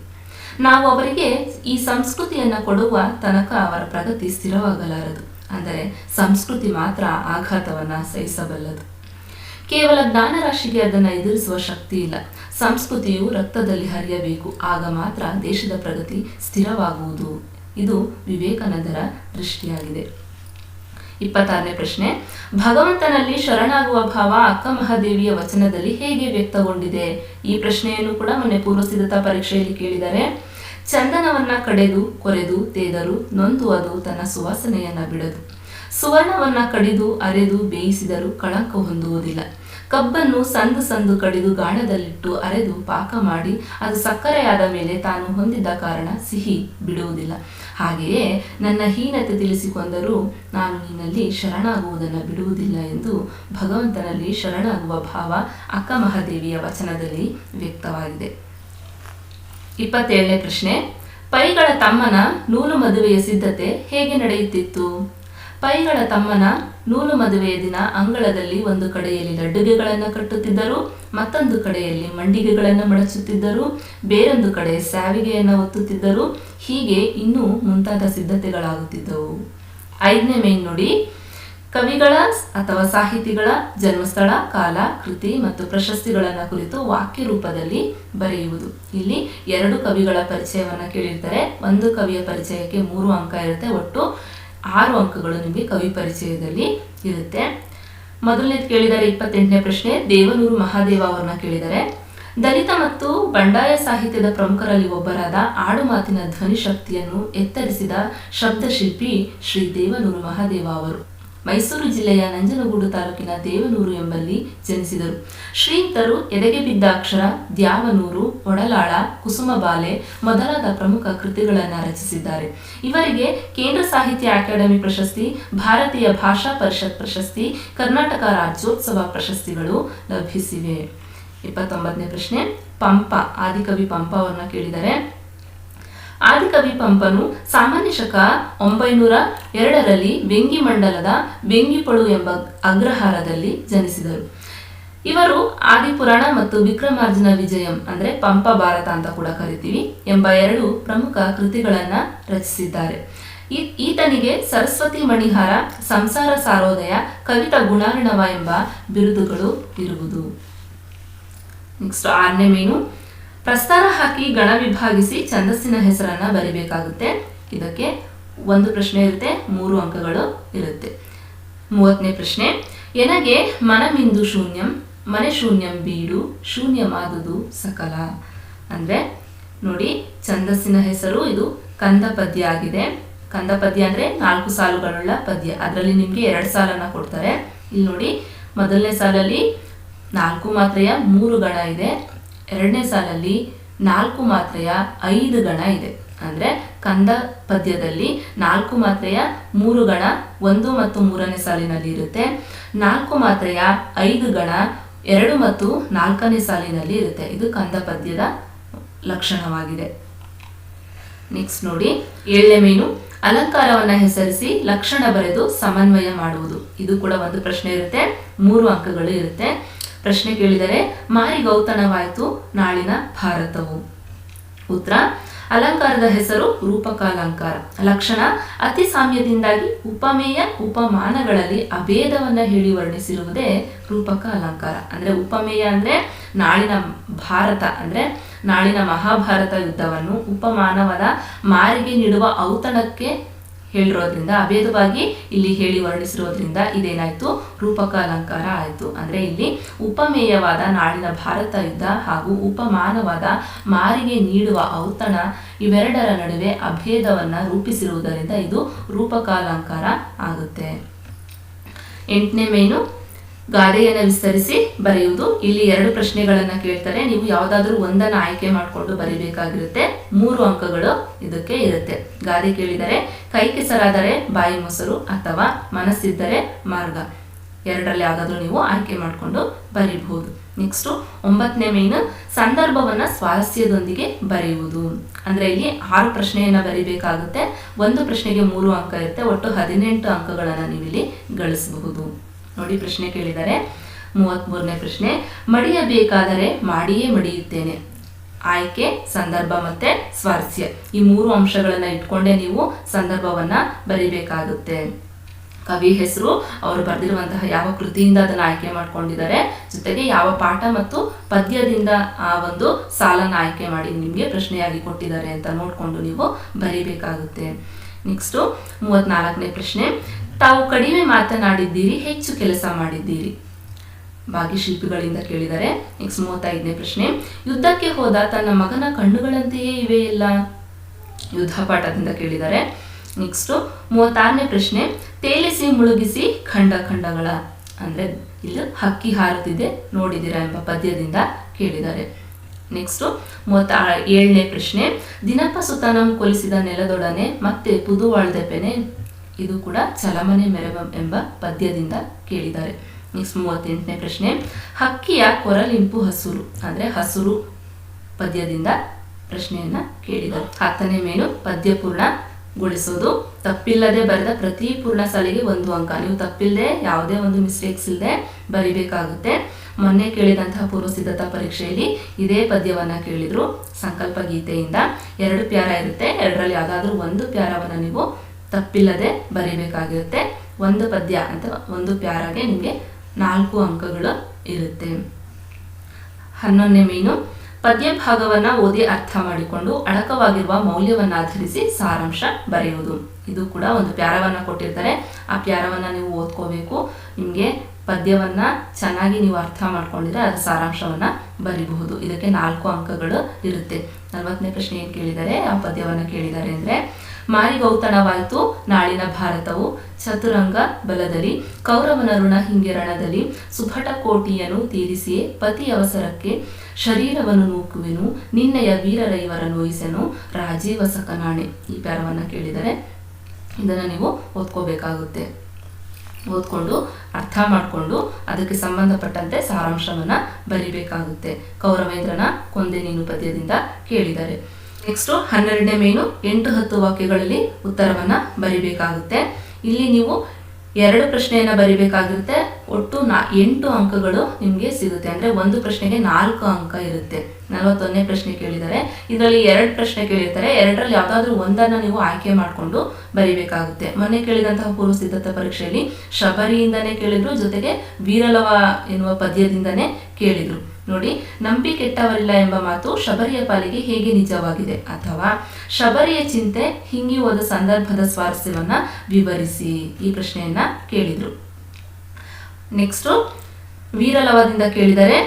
ನಾವು ಅವರಿಗೆ ಈ ಸಂಸ್ಕೃತಿಯನ್ನು ಕೊಡುವ ತನಕ ಅವರ ಪ್ರಗತಿ ಸ್ಥಿರವಾಗಲಾರದು. ಅಂದರೆ ಸಂಸ್ಕೃತಿ ಮಾತ್ರ ಆಘಾತವನ್ನು ಸಹಿಸಬಲ್ಲದು. ಕೇವಲ ಜ್ಞಾನರಾಶಿಗೆ ಅದನ್ನು ಎದುರಿಸುವ ಶಕ್ತಿ ಇಲ್ಲ. ಸಂಸ್ಕೃತಿಯು ರಕ್ತದಲ್ಲಿ ಹರಿಯಬೇಕು, ಆಗ ಮಾತ್ರ ದೇಶದ ಪ್ರಗತಿ ಸ್ಥಿರವಾಗುವುದು. ಇದು ವಿವೇಕಾನಂದರ ದೃಷ್ಟಿಯಾಗಿದೆ. 26ನೇ ಪ್ರಶ್ನೆ, ಭಗವಂತನಲ್ಲಿ ಶರಣಾಗುವ ಭಾವ ಅಕ್ಕ ಮಹಾದೇವಿಯ ವಚನದಲ್ಲಿ ಹೇಗೆ ವ್ಯಕ್ತಗೊಂಡಿದೆ? ಈ ಪ್ರಶ್ನೆಯನ್ನು ಕೂಡ ಮೊನ್ನೆ ಪೂರ್ವಸಿದ್ಧತಾ ಪರೀಕ್ಷೆಯಲ್ಲಿ ಕೇಳಿದರೆ, ಚಂದನವನ್ನ ಕಡೆದು ಕೊರೆದು ತೇದರು ನೊಂದು ಅದು ತನ್ನ ಸುವಾಸನೆಯನ್ನ ಬಿಡದು. ಸುವರ್ಣವನ್ನ ಕಡಿದು ಅರೆದು ಬೇಯಿಸಿದರೂ ಕಳಂಕ ಹೊಂದುವುದಿಲ್ಲ. ಕಬ್ಬನ್ನು ಸಂದು ಸಂದು ಕಡಿದು ಗಾಣದಲ್ಲಿಟ್ಟು ಅರೆದು ಪಾಕ ಮಾಡಿ ಅದು ಸಕ್ಕರೆಯಾದ ಮೇಲೆ ತಾನು ಹೊಂದಿದ್ದ ಕಾರಣ ಸಿಹಿ ಬಿಡುವುದಿಲ್ಲ. ಹಾಗೆಯೇ ನನ್ನ ಹೀನತೆ ತಿಳಿಸಿಕೊಂಡರೂ ನಾನು ನಿನ್ನಲ್ಲಿ ಶರಣಾಗುವುದನ್ನು ಬಿಡುವುದಿಲ್ಲ ಎಂದು ಭಗವಂತನಲ್ಲಿ ಶರಣಾಗುವ ಭಾವ ಅಕ್ಕ ಮಹಾದೇವಿಯ ವಚನದಲ್ಲಿ ವ್ಯಕ್ತವಾಗಿದೆ. 27ನೇ ಪ್ರಶ್ನೆ, ಪೈಗಳ ತಮ್ಮನ ನೂಲು ಮದುವೆಯ ಸಿದ್ಧತೆ ಹೇಗೆ ನಡೆಯುತ್ತಿತ್ತು? ಪೈಗಳ ತಮ್ಮನ ನೂಲು ಮದುವೆಯ ದಿನ ಅಂಗಳದಲ್ಲಿ ಒಂದು ಕಡೆಯಲ್ಲಿ ಲಡ್ಡುಗೆಗಳನ್ನು ಕಟ್ಟುತ್ತಿದ್ದರು, ಮತ್ತೊಂದು ಕಡೆಯಲ್ಲಿ ಮಂಡಿಗೆಗಳನ್ನು ಮಡಚುತ್ತಿದ್ದರು, ಬೇರೊಂದು ಕಡೆ ಸಾವಿಗೆಯನ್ನು ಒತ್ತುತ್ತಿದ್ದರು. ಹೀಗೆ ಇನ್ನೂ ಮುಂತಾದ ಸಿದ್ಧತೆಗಳಾಗುತ್ತಿದ್ದವು. 5ನೇ ಮೇನ್ ನೋಡಿ, ಕವಿಗಳ ಅಥವಾ ಸಾಹಿತಿಗಳ ಜನ್ಮಸ್ಥಳ, ಕಾಲ, ಕೃತಿ ಮತ್ತು ಪ್ರಶಸ್ತಿಗಳನ್ನು ಕುರಿತು ವಾಕ್ಯ ರೂಪದಲ್ಲಿ ಬರೆಯುವುದು. ಇಲ್ಲಿ 2 ಕವಿಗಳ ಪರಿಚಯವನ್ನು ಕೇಳಿರ್ತಾರೆ. ಒಂದು ಕವಿಯ ಪರಿಚಯಕ್ಕೆ 3 ಅಂಕ ಇರುತ್ತೆ. ಒಟ್ಟು 6 ಅಂಕಗಳು ನಿಮಗೆ ಕವಿ ಪರಿಚಯದಲ್ಲಿ ಇರುತ್ತೆ. ಮೊದಲನೇದು ಕೇಳಿದರೆ 28ನೇ ಪ್ರಶ್ನೆ, ದೇವನೂರು ಮಹಾದೇವ ಅವರನ್ನ ಕೇಳಿದರೆ. ದಲಿತ ಮತ್ತು ಬಂಡಾಯ ಸಾಹಿತ್ಯದ ಪ್ರಮುಖರಲ್ಲಿ ಒಬ್ಬರಾದ ಆಡುಮಾತಿನ ಧ್ವನಿ ಶಕ್ತಿಯನ್ನು ಎತ್ತರಿಸಿದ ಶಬ್ದಶಿಲ್ಪಿ ಶ್ರೀ ದೇವನೂರು ಮಹಾದೇವ ಅವರು ಮೈಸೂರು ಜಿಲ್ಲೆಯ ನಂಜನಗೂಡು ತಾಲೂಕಿನ ದೇವನೂರು ಎಂಬಲ್ಲಿ ಜನಿಸಿದರು. ಶ್ರೀಯುತರು ಎದೆಗೆ ಬಿದ್ದ ಅಕ್ಷರ, ದ್ಯಾವನೂರು, ಒಡಲಾಳ, ಕುಸುಮಬಾಲೆ ಮೊದಲಾದ ಪ್ರಮುಖ ಕೃತಿಗಳನ್ನು ರಚಿಸಿದ್ದಾರೆ. ಇವರಿಗೆ ಕೇಂದ್ರ ಸಾಹಿತ್ಯ ಅಕಾಡೆಮಿ ಪ್ರಶಸ್ತಿ, ಭಾರತೀಯ ಭಾಷಾ ಪರಿಷತ್ ಪ್ರಶಸ್ತಿ, ಕರ್ನಾಟಕ ರಾಜ್ಯೋತ್ಸವ ಪ್ರಶಸ್ತಿಗಳು ಲಭಿಸಿವೆ. 29ನೇ ಪ್ರಶ್ನೆ, ಪಂಪ, ಆದಿಕವಿ ಪಂಪ ಅವರನ್ನ ಕೇಳಿದರೆ. ಆದಿಕವಿ ಪಂಪನು ಸಾಮಾನ್ಯ ಶಕ 902ರಲ್ಲಿ ವೆಂಗಿ ಮಂಡಲದ ವೆಂಗಿಪಳು ಎಂಬ ಅಗ್ರಹಾರದಲ್ಲಿ ಜನಿಸಿದರು. ಇವರು ಆದಿಪುರಾಣ ಮತ್ತು ವಿಕ್ರಮಾರ್ಜುನ ವಿಜಯಂ ಅಂದರೆ ಪಂಪ ಭಾರತ ಅಂತ ಕೂಡ ಕರಿತೀವಿ ಎಂಬ 2 ಪ್ರಮುಖ ಕೃತಿಗಳನ್ನ ರಚಿಸಿದ್ದಾರೆ. ಈತನಿಗೆ ಸರಸ್ವತಿ ಮಣಿಹಾರ, ಸಂಸಾರ ಸಾರೋದಯ, ಕವಿತಾ ಗುಣಾರ್ಣವ ಎಂಬ ಬಿರುದುಗಳು ಇರುವುದು. ನೆಕ್ಸ್ಟ್ 6ನೇ ಮೇನು, ಪ್ರಸ್ತಾರ ಹಾಕಿ ಗಣ ವಿಭಾಗಿಸಿ ಛಂದಸ್ಸಿನ ಹೆಸರನ್ನ ಬರಿಬೇಕಾಗುತ್ತೆ. ಇದಕ್ಕೆ 1 ಪ್ರಶ್ನೆ ಇರುತ್ತೆ, 3 ಅಂಕಗಳು ಇರುತ್ತೆ. 30ನೇ ಪ್ರಶ್ನೆ, ಎನಗೆ ಮನಮಿಂದು ಶೂನ್ಯಂ, ಮನೆ ಶೂನ್ಯಂ ಬೀಡು, ಶೂನ್ಯಮಾದುದು ಸಕಲ. ಅಂದ್ರೆ ನೋಡಿ, ಛಂದಸ್ಸಿನ ಹೆಸರು ಇದು ಕಂದ ಪದ್ಯ ಆಗಿದೆ. ಕಂದ ಪದ್ಯ ಅಂದ್ರೆ 4 ಸಾಲುಗಳುಳ್ಳ ಪದ್ಯ. ಅದರಲ್ಲಿ ನಿಮಗೆ 2 ಸಾಲನ್ನ ಕೊಡ್ತಾರೆ. ಇಲ್ಲಿ ನೋಡಿ, ಮೊದಲನೇ ಸಾಲಲ್ಲಿ 4 ಮಾತ್ರೆಯ 3 ಗಣ ಇದೆ. 2ನೇ ಸಾಲಲ್ಲಿ 4 ಮಾತ್ರೆಯ 5 ಗಣ ಇದೆ. ಅಂದರೆ ಕಂದ ಪದ್ಯದಲ್ಲಿ 4 ಮಾತ್ರೆಯ 3 ಗಣ 1 ಮತ್ತು 3ನೇ ಸಾಲಿನಲ್ಲಿ ಇರುತ್ತೆ. 4 ಮಾತ್ರೆಯ 5 ಗಣ 2 ಮತ್ತು 4ನೇ ಸಾಲಿನಲ್ಲಿ ಇರುತ್ತೆ. ಇದು ಕಂದ ಪದ್ಯದ ಲಕ್ಷಣವಾಗಿದೆ. ನೆಕ್ಸ್ಟ್ ನೋಡಿ, 7ನೇ ಮೇನು, ಅಲಂಕಾರವನ್ನ ಹೆಸರಿಸಿ ಲಕ್ಷಣ ಬರೆದು ಸಮನ್ವಯ ಮಾಡುವುದು. ಇದು ಕೂಡ ಒಂದು ಪ್ರಶ್ನೆ ಇರುತ್ತೆ, 3 ಅಂಕಗಳು ಇರುತ್ತೆ. ಪ್ರಶ್ನೆ ಕೇಳಿದರೆ ಮಾರಿಗೌತಣವಾಯಿತು ನಾಳಿನ ಭಾರತವು. ಉತ್ತರ ಅಲಂಕಾರದ ಹೆಸರು ರೂಪಕ ಅಲಂಕಾರ. ಲಕ್ಷಣ ಅತಿ ಸಾಮ್ಯದಿಂದಾಗಿ ಉಪಮೇಯ ಉಪಮಾನಗಳಲ್ಲಿ ಅಭೇದವನ್ನ ಹೇಳಿ ವರ್ಣಿಸಿರುವುದೇ ರೂಪಕ ಅಲಂಕಾರ. ಅಂದ್ರೆ ಉಪಮೇಯ ಅಂದ್ರೆ ನಾಳಿನ ಭಾರತ ಅಂದ್ರೆ ನಾಳಿನ ಮಹಾಭಾರತ ಯುದ್ಧವನ್ನು ಉಪಮಾನವಾದ ಮಾರಿಗೆ ನೀಡುವ ಔತಣಕ್ಕೆ ಹೇಳಿರೋದ್ರಿಂದ, ಅಭೇದವಾಗಿ ಇಲ್ಲಿ ಹೇಳಿ ವರ್ಣಿಸಿರೋದ್ರಿಂದ ಇದೇನಾಯ್ತು, ರೂಪಕ ಅಲಂಕಾರ ಆಯಿತು. ಅಂದ್ರೆ ಇಲ್ಲಿ ಉಪಮೇಯವಾದ ನಾಳಿನ ಭಾರತ ಯುದ್ಧ ಹಾಗೂ ಉಪಮಾನವಾದ ಮಾರಿಗೆ ನೀಡುವ ಔತಣ ಇವೆರಡರ ನಡುವೆ ಅಭೇದವನ್ನ ರೂಪಿಸಿರುವುದರಿಂದ ಇದು ರೂಪಕ ಅಲಂಕಾರ ಆಗುತ್ತೆ. 8ನೇ ಮೇನು ಗಾದೆಯನ್ನು ವಿಸ್ತರಿಸಿ ಬರೆಯುವುದು. ಇಲ್ಲಿ 2 ಪ್ರಶ್ನೆಗಳನ್ನ ಕೇಳ್ತಾರೆ. ನೀವು ಯಾವುದಾದ್ರೂ ಒಂದನ್ನು ಆಯ್ಕೆ ಮಾಡಿಕೊಂಡು ಬರೀಬೇಕಾಗಿರುತ್ತೆ. 3 ಅಂಕಗಳು ಇದಕ್ಕೆ ಇರುತ್ತೆ. ಗಾದೆ ಕೇಳಿದರೆ ಕೈ ಕೆಸರಾದರೆ ಬಾಯಿ ಮೊಸರು ಅಥವಾ ಮನಸ್ಸಿದ್ದರೆ ಮಾರ್ಗ, 2ರಲ್ಲಿ ಯಾವುದಾದ್ರೂ ನೀವು ಆಯ್ಕೆ ಮಾಡಿಕೊಂಡು ಬರೀಬಹುದು. ನೆಕ್ಸ್ಟು 9ನೇ ಮೇನು ಸಂದರ್ಭವನ್ನ ಸ್ವಾರಸ್ಯದೊಂದಿಗೆ ಬರೆಯುವುದು. ಅಂದ್ರೆ ಇಲ್ಲಿ 6 ಪ್ರಶ್ನೆಯನ್ನ ಬರೀಬೇಕಾಗುತ್ತೆ. ಒಂದು ಪ್ರಶ್ನೆಗೆ 3 ಅಂಕ ಇರುತ್ತೆ. ಒಟ್ಟು 18 ಅಂಕಗಳನ್ನ ನೀವು ಇಲ್ಲಿ ಗಳಿಸಬಹುದು. ನೋಡಿ, ಪ್ರಶ್ನೆ ಕೇಳಿದರೆ 33ನೇ ಪ್ರಶ್ನೆ, ಮಡಿಯಬೇಕಾದರೆ ಮಾಡಿಯೇ ಮಡಿಯುತ್ತೇನೆ. ಆಯ್ಕೆ, ಸಂದರ್ಭ ಮತ್ತೆ ಸ್ವಾರಸ್ಯ, ಈ 3 ಅಂಶಗಳನ್ನ ಇಟ್ಕೊಂಡೇ ನೀವು ಸಂದರ್ಭವನ್ನ ಬರಿಬೇಕಾಗುತ್ತೆ. ಕವಿ ಹೆಸರು, ಅವರು ಬರೆದಿರುವಂತಹ ಯಾವ ಕೃತಿಯಿಂದ ಅದನ್ನು ಆಯ್ಕೆ ಮಾಡ್ಕೊಂಡಿದ್ದಾರೆ, ಜೊತೆಗೆ ಯಾವ ಪಾಠ ಮತ್ತು ಪದ್ಯದಿಂದ ಆ ಒಂದು ಸಾಲನ್ನ ಆಯ್ಕೆ ಮಾಡಿ ನಿಮಗೆ ಪ್ರಶ್ನೆಯಾಗಿ ಕೊಟ್ಟಿದ್ದಾರೆ ಅಂತ ನೋಡಿಕೊಂಡು ನೀವು ಬರಿಬೇಕಾಗುತ್ತೆ. ನೆಕ್ಸ್ಟು 34ನೇ ಪ್ರಶ್ನೆ, ತಾವು ಕಡಿಮೆ ಮಾತನಾಡಿದ್ದೀರಿ, ಹೆಚ್ಚು ಕೆಲಸ ಮಾಡಿದ್ದೀರಿ. ಭಾಗ್ಯಶಿಲ್ಪಿಗಳಿಂದ ಕೇಳಿದರೆ. ನೆಕ್ಸ್ಟ್ 35ನೇ ಪ್ರಶ್ನೆ, ಯುದ್ಧಕ್ಕೆ ಹೋದ ತನ್ನ ಮಗನ ಕಣ್ಣುಗಳಂತೆಯೇ ಇವೆ ಎಲ್ಲ. ಯುದ್ಧ ಪಾಠದಿಂದ ಕೇಳಿದರೆ. ನೆಕ್ಸ್ಟು 36ನೇ ಪ್ರಶ್ನೆ, ತೇಲಿಸಿ ಮುಳುಗಿಸಿ ಖಂಡ ಖಂಡಗಳ. ಅಂದ್ರೆ ಇಲ್ಲಿ ಹಕ್ಕಿ ಹಾರುತ್ತಿದೆ ನೋಡಿದಿರಾ ಎಂಬ ಪದ್ಯದಿಂದ ಕೇಳಿದ್ದಾರೆ. ನೆಕ್ಸ್ಟು 37ನೇ ಪ್ರಶ್ನೆ, ದಿನಪ ಸುತನಂ ಕೊಲಿಸಿದ ನೆಲದೊಡನೆ ಮತ್ತೆ ಪುದುವಾಳ್ದೆಪೆನೆ. ಇದು ಕೂಡ ಚಲಮನೆ ಮೆರವ ಎಂಬ ಪದ್ಯದಿಂದ ಕೇಳಿದ್ದಾರೆ. ನೆಕ್ಸ್ಟ್ 38ನೇ ಪ್ರಶ್ನೆ, ಹಕ್ಕಿಯ ಕೊರಲಿಂಪು ಹಸುರು. ಅಂದ್ರೆ ಹಸುರು ಪದ್ಯದಿಂದ ಪ್ರಶ್ನೆಯನ್ನ ಕೇಳಿದ್ದಾರೆ. 10ನೇ ಮೇನು ಪದ್ಯ ಪೂರ್ಣಗೊಳಿಸೋದು. ತಪ್ಪಿಲ್ಲದೆ ಬರೆದ ಪ್ರತಿ ಪೂರ್ಣ ಸಾಲಿಗೆ 1 ಅಂಕ. ನೀವು ತಪ್ಪಿಲ್ಲದೆ ಯಾವುದೇ ಒಂದು ಮಿಸ್ಟೇಕ್ಸ್ ಇಲ್ಲದೆ ಬರಿಬೇಕಾಗುತ್ತೆ. ಮೊನ್ನೆ ಕೇಳಿದಂತಹ ಪೂರ್ವಸಿದ್ಧತಾ ಪರೀಕ್ಷೆಯಲ್ಲಿ ಇದೇ ಪದ್ಯವನ್ನ ಕೇಳಿದ್ರು. ಸಂಕಲ್ಪ ಗೀತೆಯಿಂದ 2 ಪ್ಯಾರ ಇರುತ್ತೆ. 2ರಲ್ಲಿ ಯಾವುದಾದ್ರೂ ಒಂದು ಪ್ಯಾರವನ್ನ ನೀವು ತಪ್ಪಿಲ್ಲದೆ ಬರೀಬೇಕಾಗಿರುತ್ತೆ. ಒಂದು ಪದ್ಯ ಅಥವಾ ಒಂದು ಪ್ಯಾರಾಗೆ ನಿಮಗೆ 4 ಅಂಕಗಳು ಇರುತ್ತೆ. 11ನೇ ಮೇನು ಪದ್ಯ ಭಾಗವನ್ನ ಓದಿ ಅರ್ಥ ಮಾಡಿಕೊಂಡು ಅಡಕವಾಗಿರುವ ಮೌಲ್ಯವನ್ನಾಧರಿಸಿ ಸಾರಾಂಶ ಬರೆಯುವುದು. ಇದು ಕೂಡ ಒಂದು ಪ್ಯಾರವನ್ನ ಕೊಟ್ಟಿರ್ತಾರೆ. ಆ ಪ್ಯಾರವನ್ನ ನೀವು ಓದ್ಕೋಬೇಕು. ನಿಮಗೆ ಪದ್ಯವನ್ನ ಚೆನ್ನಾಗಿ ನೀವು ಅರ್ಥ ಮಾಡ್ಕೊಂಡಿದ್ರೆ ಅದರ ಸಾರಾಂಶವನ್ನ ಬರೀಬಹುದು. ಇದಕ್ಕೆ 4 ಅಂಕಗಳು ಇರುತ್ತೆ. 40ನೇ ಪ್ರಶ್ನೆ ಏನು ಕೇಳಿದ್ದಾರೆ, ಆ ಪದ್ಯವನ್ನ ಕೇಳಿದ್ದಾರೆ ಅಂದ್ರೆ, ಮಾರಿಗೌತಣವಾಯಿತು ನಾಳಿನ ಭಾರತವು, ಚತುರಂಗ ಬಲದಲ್ಲಿ ಕೌರವನ ಋಣ ಹಿಂಗೆ ರಣದಲ್ಲಿ, ಸುಭಟ ಕೋಟಿಯನ್ನು ತೀರಿಸಿಯೇ ಪತಿ ಅವಸರಕ್ಕೆ ಶರೀರವನ್ನು ನೂಕುವೆನು, ನಿನ್ನೆಯ ವೀರರೈವರ ನೋಯಿಸೆನು ರಾಜೀವ ಸಕನಾಣೆ. ಈ ಪ್ಯಾರವನ್ನ ಕೇಳಿದರೆ ಇದನ್ನು ನೀವು ಓದ್ಕೋಬೇಕಾಗುತ್ತೆ. ಓದ್ಕೊಂಡು ಅರ್ಥ ಮಾಡಿಕೊಂಡು ಅದಕ್ಕೆ ಸಂಬಂಧಪಟ್ಟಂತೆ ಸಾರಾಂಶವನ್ನ ಬರಿಬೇಕಾಗುತ್ತೆ. ಕೌರವೇಂದ್ರನ ಕೊಂದೆ ನೀನು ಪದ್ಯದಿಂದ ಕೇಳಿದ್ದಾರೆ. ನೆಕ್ಸ್ಟು 12ನೇ ಮೇನು 8-10 ವಾಕ್ಯಗಳಲ್ಲಿ ಉತ್ತರವನ್ನ ಬರಿಬೇಕಾಗುತ್ತೆ. ಇಲ್ಲಿ ನೀವು 2 ಪ್ರಶ್ನೆಯನ್ನ ಬರಿಬೇಕಾಗಿರುತ್ತೆ. ಒಟ್ಟು 8 ಅಂಕಗಳು ನಿಮಗೆ ಸಿಗುತ್ತೆ. ಅಂದ್ರೆ ಒಂದು ಪ್ರಶ್ನೆಗೆ 4 ಅಂಕ ಇರುತ್ತೆ. 41ನೇ ಪ್ರಶ್ನೆ ಕೇಳಿದರೆ ಇದರಲ್ಲಿ 2 ಪ್ರಶ್ನೆ ಕೇಳಿರ್ತಾರೆ. 2ರಲ್ಲಿ ಯಾವ್ದಾದ್ರು ಒಂದನ್ನ ನೀವು ಆಯ್ಕೆ ಮಾಡಿಕೊಂಡು ಬರಿಬೇಕಾಗುತ್ತೆ. ಮೊನ್ನೆ ಕೇಳಿದಂತಹ ಪೂರ್ವ ಸಿದ್ಧತಾ ಪರೀಕ್ಷೆಯಲ್ಲಿ ಶಬರಿಯಿಂದನೇ ಕೇಳಿದ್ರು, ಜೊತೆಗೆ ವೀರಲವ ಎನ್ನುವ ಪದ್ಯದಿಂದನೇ ಕೇಳಿದ್ರು. ನೋಡಿ, ನಂಬಿ ಕೆಟ್ಟವರಿಲ್ಲ ಎಂಬ ಮಾತು ಶಬರಿಯ ಪಾಲಿಗೆ ಹೇಗೆ ನಿಜವಾಗಿದೆ, ಅಥವಾ ಶಬರಿಯ ಚಿಂತೆ ಹಿಂಗಿ ಹೋದ ಸಂದರ್ಭದ ಸ್ವಾರಸ್ಯವನ್ನ ವಿವರಿಸಿ. ಈ ಪ್ರಶ್ನೆಯನ್ನ ಕೇಳಿದ್ರು. ನೆಕ್ಸ್ಟ್ ವೀರಲವದಿಂದ ಕೇಳಿದರೆ